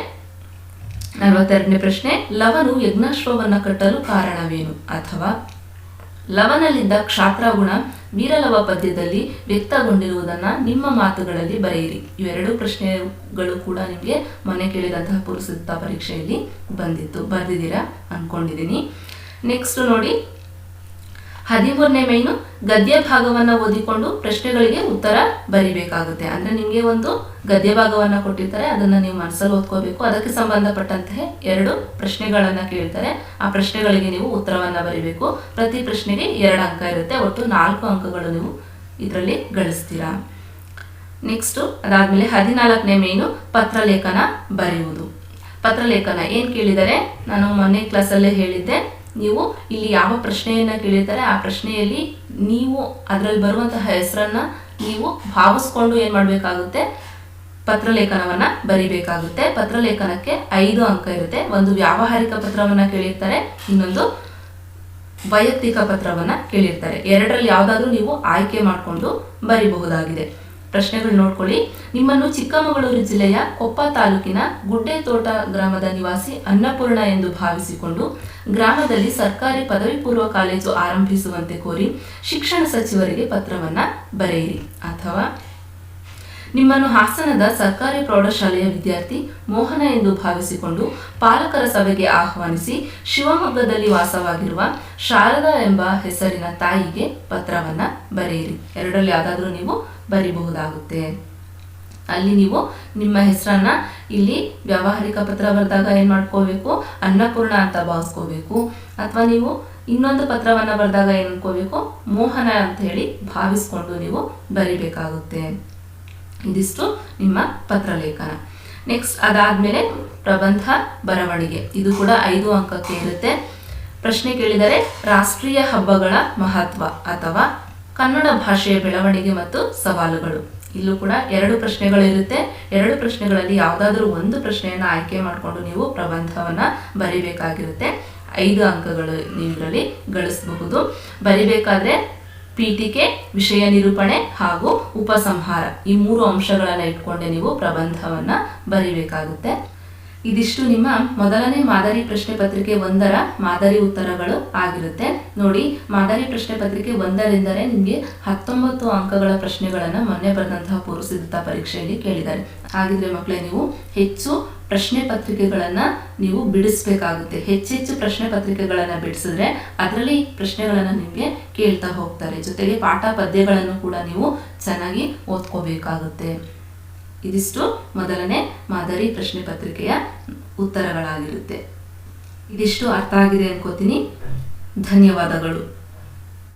42ನೇ ಪ್ರಶ್ನೆ, ಲವನು ಯಜ್ಞಾಶ್ವವನ್ನ ಕಟ್ಟಲು ಕಾರಣವೇನು, ಅಥವಾ ಲವನಲ್ಲಿದ್ದ ಕ್ಷಾತ್ರಗುಣ ವೀರಲವ ಪದ್ಯದಲ್ಲಿ ವ್ಯಕ್ತಗೊಂಡಿರುವುದನ್ನು ನಿಮ್ಮ ಮಾತುಗಳಲ್ಲಿ ಬರೆಯಿರಿ. ಇವೆರಡು ಪ್ರಶ್ನೆಗಳು ಕೂಡ ನಿಮಗೆ ಮೊನ್ನೆ ಕೇಳಿದಂತಹ ಪೂರ್ವಸಿದ್ಧತಾ ಪರೀಕ್ಷೆಯಲ್ಲಿ ಬಂದಿತ್ತು. ಬರೆದಿದ್ದೀರಾ ಅನ್ಕೊಂಡಿದ್ದೀನಿ. ನೆಕ್ಸ್ಟ್ ನೋಡಿ, 13ನೇ ಮೇನು ಗದ್ಯ ಭಾಗವನ್ನು ಓದಿಕೊಂಡು ಪ್ರಶ್ನೆಗಳಿಗೆ ಉತ್ತರ ಬರಿಬೇಕಾಗುತ್ತೆ. ಅಂದರೆ ನಿಮಗೆ ಒಂದು ಗದ್ಯ ಭಾಗವನ್ನು ಕೊಟ್ಟಿರ್ತಾರೆ, ಅದನ್ನು ನೀವು ಮನಸ್ಸಲ್ಲಿ ಓದ್ಕೋಬೇಕು. ಅದಕ್ಕೆ ಸಂಬಂಧಪಟ್ಟಂತಹ 2 ಪ್ರಶ್ನೆಗಳನ್ನು ಕೇಳ್ತಾರೆ. ಆ ಪ್ರಶ್ನೆಗಳಿಗೆ ನೀವು ಉತ್ತರವನ್ನು ಬರಿಬೇಕು. ಪ್ರತಿ ಪ್ರಶ್ನೆಗೆ 2 ಅಂಕ ಇರುತ್ತೆ. ಒಟ್ಟು 4 ಅಂಕಗಳು ನೀವು ಇದರಲ್ಲಿ ಗಳಿಸ್ತೀರಾ. ನೆಕ್ಸ್ಟು ಅದಾದಮೇಲೆ 14ನೇ ಮೇನು ಪತ್ರಲೇಖನ ಬರೆಯುವುದು. ಪತ್ರಲೇಖನ ಏನು ಕೇಳಿದರೆ, ನಾನು ಮೊನ್ನೆ ಕ್ಲಾಸಲ್ಲೇ ಹೇಳಿದ್ದೆ, ನೀವು ಇಲ್ಲಿ ಯಾವ ಪ್ರಶ್ನೆಯನ್ನು ಕೇಳಿರ್ತಾರೆ ಆ ಪ್ರಶ್ನೆಯಲ್ಲಿ ನೀವು ಅದರಲ್ಲಿ ಬರುವಂತಹ ಹೆಸರನ್ನು ನೀವು ಭಾವಿಸ್ಕೊಂಡು ಏನು ಮಾಡಬೇಕಾಗುತ್ತೆ, ಪತ್ರಲೇಖನವನ್ನು ಬರಿಬೇಕಾಗುತ್ತೆ. ಪತ್ರಲೇಖನಕ್ಕೆ 5 ಅಂಕ ಇರುತ್ತೆ. ಒಂದು ವ್ಯಾವಹಾರಿಕ ಪತ್ರವನ್ನು ಕೇಳಿರ್ತಾರೆ, ಇನ್ನೊಂದು ವೈಯಕ್ತಿಕ ಪತ್ರವನ್ನು ಕೇಳಿರ್ತಾರೆ. 2ರಲ್ಲಿ ಯಾವುದಾದ್ರೂ ನೀವು ಆಯ್ಕೆ ಮಾಡಿಕೊಂಡು ಬರಿಬಹುದಾಗಿದೆ. ಪ್ರಶ್ನೆಗಳು ನೋಡ್ಕೊಳ್ಳಿ. ನಿಮ್ಮನ್ನು ಚಿಕ್ಕಮಗಳೂರು ಜಿಲ್ಲೆಯ ಕೊಪ್ಪ ತಾಲೂಕಿನ ಗುಡ್ಡೆತೋಟ ಗ್ರಾಮದ ನಿವಾಸಿ ಅನ್ನಪೂರ್ಣ ಎಂದು ಭಾವಿಸಿಕೊಂಡು ಗ್ರಾಮದಲ್ಲಿ ಸರ್ಕಾರಿ ಪದವಿ ಪೂರ್ವ ಕಾಲೇಜು ಆರಂಭಿಸುವಂತೆ ಕೋರಿ ಶಿಕ್ಷಣ ಸಚಿವರಿಗೆ ಪತ್ರವನ್ನು ಬರೆಯಿರಿ. ಅಥವಾ ನಿಮ್ಮನ್ನು ಹಾಸನದ ಸರ್ಕಾರಿ ಪ್ರೌಢಶಾಲೆಯ ವಿದ್ಯಾರ್ಥಿ ಮೋಹನ ಎಂದು ಭಾವಿಸಿಕೊಂಡು ಪಾಲಕರ ಸಭೆಗೆ ಆಹ್ವಾನಿಸಿ ಶಿವಮೊಗ್ಗದಲ್ಲಿ ವಾಸವಾಗಿರುವ ಶಾರದಾ ಎಂಬ ಹೆಸರಿನ ತಾಯಿಗೆ ಪತ್ರವನ್ನು ಬರೆಯಿರಿ. 2ರಲ್ಲಿ ಯಾವುದಾದ್ರೂ ನೀವು ಬರಿಬಹುದಾಗುತ್ತೆ. ಅಲ್ಲಿ ನೀವು ನಿಮ್ಮ ಹೆಸರನ್ನ ಇಲ್ಲಿ ವ್ಯಾವಹಾರಿಕ ಪತ್ರ ಬರೆದಾಗ ಏನು ಮಾಡ್ಕೋಬೇಕು, ಅನ್ನಪೂರ್ಣ ಅಂತ ಭಾವಿಸ್ಕೋಬೇಕು. ಅಥವಾ ನೀವು ಇನ್ನೊಂದು ಪತ್ರವನ್ನು ಬರೆದಾಗ ಏನು ಅನ್ಕೋಬೇಕು, ಮೋಹನ ಅಂತ ಹೇಳಿ ಭಾವಿಸ್ಕೊಂಡು ನೀವು ಬರಿಬೇಕಾಗುತ್ತೆ. ಇದಿಷ್ಟು ನಿಮ್ಮ ಪತ್ರಲೇಖನ. ನೆಕ್ಸ್ಟ್ ಅದಾದಮೇಲೆ ಪ್ರಬಂಧ ಬರವಣಿಗೆ. ಇದು ಕೂಡ 5 ಅಂಕಕ್ಕೆ ಇರುತ್ತೆ. ಪ್ರಶ್ನೆ ಕೇಳಿದರೆ ರಾಷ್ಟ್ರೀಯ ಹಬ್ಬಗಳ ಮಹತ್ವ ಅಥವಾ ಕನ್ನಡ ಭಾಷೆಯ ಬೆಳವಣಿಗೆ ಮತ್ತು ಸವಾಲುಗಳು. ಇಲ್ಲೂ ಕೂಡ 2 ಪ್ರಶ್ನೆಗಳಿರುತ್ತೆ. 2 ಪ್ರಶ್ನೆಗಳಲ್ಲಿ ಯಾವುದಾದ್ರೂ ಒಂದು ಪ್ರಶ್ನೆಯನ್ನು ಆಯ್ಕೆ ಮಾಡಿಕೊಂಡು ನೀವು ಪ್ರಬಂಧವನ್ನು ಬರಿಬೇಕಾಗಿರುತ್ತೆ. 5 ಅಂಕಗಳು ನೀವು ಇದರಲ್ಲಿ ಗಳಿಸಬಹುದು. ಬರಿಬೇಕಾದ್ರೆ ಪೀಠಿಕೆ, ವಿಷಯ ನಿರೂಪಣೆ ಹಾಗೂ ಉಪಸಂಹಾರ ಈ 3 ಅಂಶಗಳನ್ನು ಇಟ್ಕೊಂಡೆ ನೀವು ಪ್ರಬಂಧವನ್ನು ಬರಿಬೇಕಾಗುತ್ತೆ. ಇದಿಷ್ಟು ನಿಮ್ಮ ಮೊದಲನೇ ಮಾದರಿ ಪ್ರಶ್ನೆ ಪತ್ರಿಕೆ 1ರ ಮಾದರಿ ಉತ್ತರಗಳು ಆಗಿರುತ್ತೆ. ನೋಡಿ, ಮಾದರಿ ಪ್ರಶ್ನೆ ಪತ್ರಿಕೆ 1ರಿಂದಲೇ ನಿಮಗೆ 19 ಅಂಕಗಳ ಪ್ರಶ್ನೆಗಳನ್ನು ಮೊನ್ನೆ ಬರೆದಂತಹ ಪೂರ್ವಸಿದ್ಧತಾ ಪರೀಕ್ಷೆಯಲ್ಲಿ ಕೇಳಿದ್ದಾರೆ. ಹಾಗಿದ್ರೆ ಮಕ್ಕಳೇ, ನೀವು ಹೆಚ್ಚು ಪ್ರಶ್ನೆ ಪತ್ರಿಕೆಗಳನ್ನು ನೀವು ಬಿಡಿಸ್ಬೇಕಾಗುತ್ತೆ. ಹೆಚ್ಚೆಚ್ಚು ಪ್ರಶ್ನೆ ಪತ್ರಿಕೆಗಳನ್ನು ಬಿಡಿಸಿದ್ರೆ ಅದರಲ್ಲಿ ಪ್ರಶ್ನೆಗಳನ್ನು ನಿಮಗೆ ಕೇಳ್ತಾ ಹೋಗ್ತಾರೆ. ಜೊತೆಗೆ ಪಾಠ ಪದ್ಯಗಳನ್ನು ಕೂಡ ನೀವು ಚೆನ್ನಾಗಿ ಓದ್ಕೋಬೇಕಾಗುತ್ತೆ. ಇದಿಷ್ಟು ಮೊದಲನೇ ಮಾದರಿ ಪ್ರಶ್ನೆ ಪತ್ರಿಕೆಯ ಉತ್ತರಗಳಾಗಿರುತ್ತೆ. ಇದಿಷ್ಟು ಅರ್ಥ ಆಗಿದೆ ಅನ್ಕೋತೀನಿ. ಧನ್ಯವಾದಗಳು.